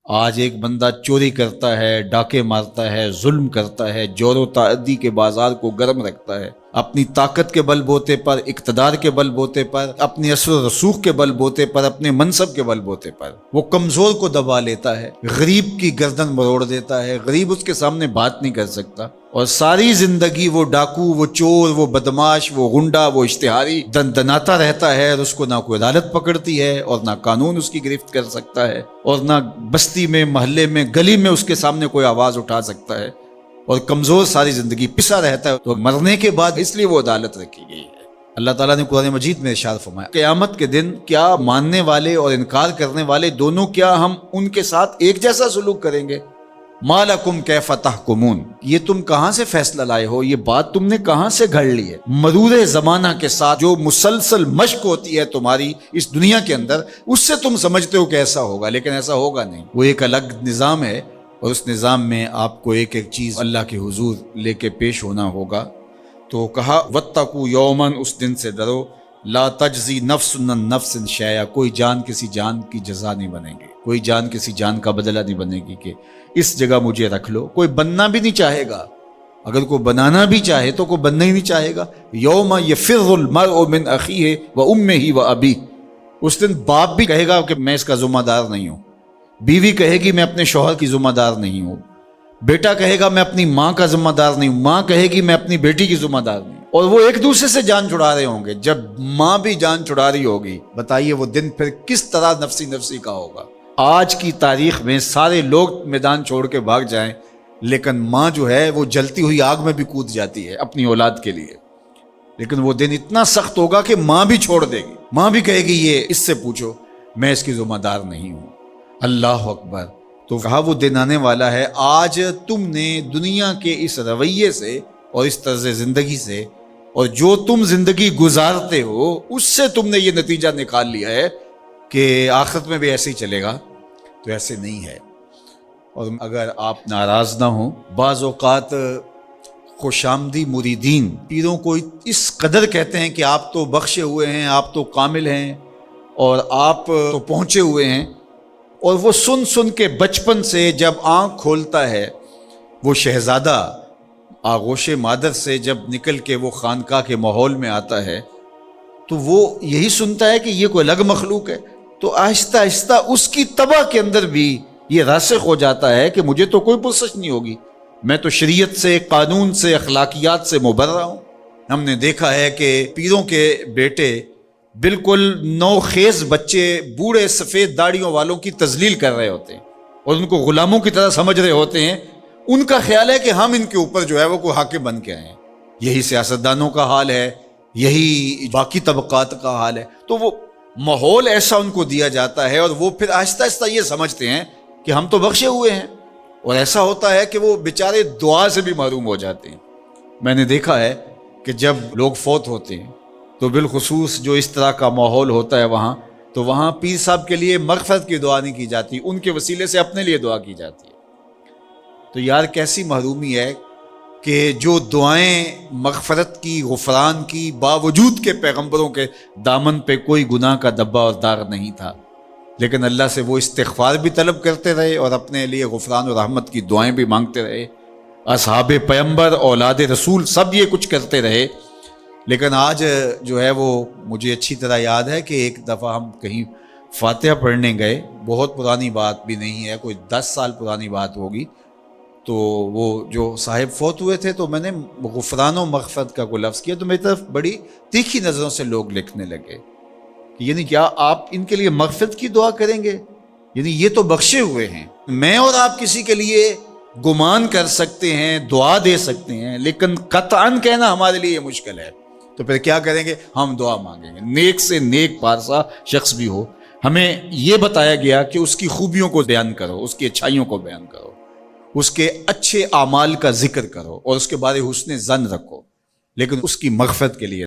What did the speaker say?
آج ایک بندہ چوری کرتا ہے، ڈاکے مارتا ہے، ظلم کرتا ہے، جور و تعدی کے بازار کو گرم رکھتا ہے، اپنی طاقت کے بل بوتے پر، اقتدار کے بل بوتے پر، اپنی اثر و رسوخ کے بل بوتے پر، اپنے منصب کے بل بوتے پر وہ کمزور کو دبا لیتا ہے، غریب کی گردن مروڑ دیتا ہے، غریب اس کے سامنے بات نہیں کر سکتا، اور ساری زندگی وہ ڈاکو، وہ چور، وہ بدماش، وہ غنڈا، وہ اشتہاری دندناتا رہتا ہے، اور اس کو نہ کوئی عدالت پکڑتی ہے اور نہ قانون اس کی گرفت کر سکتا ہے، اور نہ بستی میں، محلے میں، گلی میں اس کے سامنے کوئی آواز اٹھا سکتا ہے، اور کمزور ساری زندگی پسا رہتا ہے۔ تو مرنے کے بعد اس لیے وہ عدالت رکھی گئی ہے۔ اللہ تعالیٰ نے قرآن مجید میں ارشاد فرمایا، قیامت کے دن کیا ماننے والے اور انکار کرنے والے دونوں، کیا ہم ان کے ساتھ ایک جیسا سلوک کریں گے؟ ما لکم کیف تحکمون، یہ تم کہاں سے فیصلہ لائے ہو؟ یہ بات تم نے کہاں سے گھڑ لی ہے؟ مرور زمانہ کے ساتھ جو مسلسل مشق ہوتی ہے تمہاری اس دنیا کے اندر، اس سے تم سمجھتے ہو کہ ایسا ہوگا، لیکن ایسا ہوگا نہیں۔ وہ ایک الگ نظام ہے، اور اس نظام میں آپ کو ایک ایک چیز اللہ کے حضور لے کے پیش ہونا ہوگا۔ تو کہا واتقوا یوما، اس دن سے ڈرو، لا تجزی نفس عن نفس شیئا، کوئی جان کسی جان کی جزا نہیں بنے گی، کوئی جان کسی جان کا بدلہ نہیں بنے گی کہ اس جگہ مجھے رکھ لو۔ کوئی بننا بھی نہیں چاہے گا، اگر کوئی بنانا بھی چاہے تو کوئی بننا ہی نہیں چاہے گا۔ یوم یفر المرء من اخیہ وامہ وابیہ، اس دن باپ بھی کہے گا کہ میں اس کا ذمہ دار نہیں ہوں، بیوی کہے گی میں اپنے شوہر کی ذمہ دار نہیں ہوں، بیٹا کہے گا میں اپنی ماں کا ذمہ دار نہیں ہوں، ماں کہے گی میں اپنی بیٹی کی ذمہ دار نہیں ہوں، اور وہ ایک دوسرے سے جان چھڑا رہے ہوں گے۔ جب ماں بھی جان چھڑا رہی ہوگی، بتائیے وہ دن پھر کس طرح نفسی نفسی کا ہوگا۔ آج کی تاریخ میں سارے لوگ میدان چھوڑ کے بھاگ جائیں، لیکن ماں جو ہے وہ جلتی ہوئی آگ میں بھی کود جاتی ہے اپنی اولاد کے لیے، لیکن وہ دن اتنا سخت ہوگا کہ ماں بھی چھوڑ دے گی، ماں بھی کہے گی یہ اس سے پوچھو، میں اس کی ذمہ دار نہیں ہوں۔ اللہ اکبر۔ تو کہا وہ دن آنے والا ہے، آج تم نے دنیا کے اس رویے سے اور اس طرز زندگی سے، اور جو تم زندگی گزارتے ہو اس سے تم نے یہ نتیجہ نکال لیا ہے کہ آخرت میں بھی ایسے ہی چلے گا، تو ایسے نہیں ہے۔ اور اگر آپ ناراض نہ ہوں، بعض اوقات خوش آمدی مریدین پیروں کو اس قدر کہتے ہیں کہ آپ تو بخشے ہوئے ہیں، آپ تو کامل ہیں، اور آپ تو پہنچے ہوئے ہیں، اور وہ سن سن کے بچپن سے جب آنکھ کھولتا ہے وہ شہزادہ آغوش مادر سے، جب نکل کے وہ خانقاہ کے ماحول میں آتا ہے تو وہ یہی سنتا ہے کہ یہ کوئی الگ مخلوق ہے، تو آہستہ آہستہ اس کی طبع کے اندر بھی یہ راسخ ہو جاتا ہے کہ مجھے تو کوئی پرسش نہیں ہوگی، میں تو شریعت سے، قانون سے، اخلاقیات سے مبرہ ہوں۔ ہم نے دیکھا ہے کہ پیروں کے بیٹے بالکل نوخیز بچے بوڑھے سفید داڑھیوں والوں کی تذلیل کر رہے ہوتے ہیں اور ان کو غلاموں کی طرح سمجھ رہے ہوتے ہیں۔ ان کا خیال ہے کہ ہم ان کے اوپر جو ہے وہ کوئی حاکم بن کے آئے ہیں۔ یہی سیاستدانوں کا حال ہے، یہی باقی طبقات کا حال ہے۔ تو وہ ماحول ایسا ان کو دیا جاتا ہے، اور وہ پھر آہستہ آہستہ یہ سمجھتے ہیں کہ ہم تو بخشے ہوئے ہیں، اور ایسا ہوتا ہے کہ وہ بیچارے دعا سے بھی محروم ہو جاتے ہیں۔ میں نے دیکھا ہے کہ جب لوگ فوت ہوتے ہیں تو بالخصوص جو اس طرح کا ماحول ہوتا ہے وہاں، تو وہاں پیر صاحب کے لیے مغفرت کی دعا نہیں کی جاتی، ان کے وسیلے سے اپنے لیے دعا کی جاتی ہے۔ تو یار کیسی محرومی ہے کہ جو دعائیں مغفرت کی، غفران کی، باوجود کے پیغمبروں کے دامن پہ کوئی گناہ کا دبا اور داغ نہیں تھا، لیکن اللہ سے وہ استغفار بھی طلب کرتے رہے اور اپنے لیے غفران و رحمت کی دعائیں بھی مانگتے رہے۔ اصحاب پیغمبر، اولاد رسول سب یہ کچھ کرتے رہے، لیکن آج جو ہے وہ مجھے اچھی طرح یاد ہے کہ ایک دفعہ ہم کہیں فاتحہ پڑھنے گئے، بہت پرانی بات بھی نہیں ہے، کوئی 10 سال پرانی بات ہوگی، تو وہ جو صاحب فوت ہوئے تھے تو میں نے غفران و مغفرت کا کوئی لفظ کیا تو میری طرف بڑی تیکھی نظروں سے لوگ لکھنے لگے کہ یعنی کیا آپ ان کے لیے مغفرت کی دعا کریں گے؟ یعنی یہ تو بخشے ہوئے ہیں، میں اور آپ کسی کے لیے گمان کر سکتے ہیں، دعا دے سکتے ہیں، لیکن قطعاً کہنا ہمارے لیے یہ مشکل ہے۔ تو پھر کیا کریں گے؟ ہم دعا مانگیں گے۔ نیک سے نیک پارسا شخص بھی ہو، ہمیں یہ بتایا گیا کہ اس کی خوبیوں کو بیان کرو، اس کی اچھائیوں کو بیان کرو، اس کے اچھے اعمال کا ذکر کرو، اور اس کے بارے حسن ظن رکھو، لیکن اس کی مغفرت کے لیے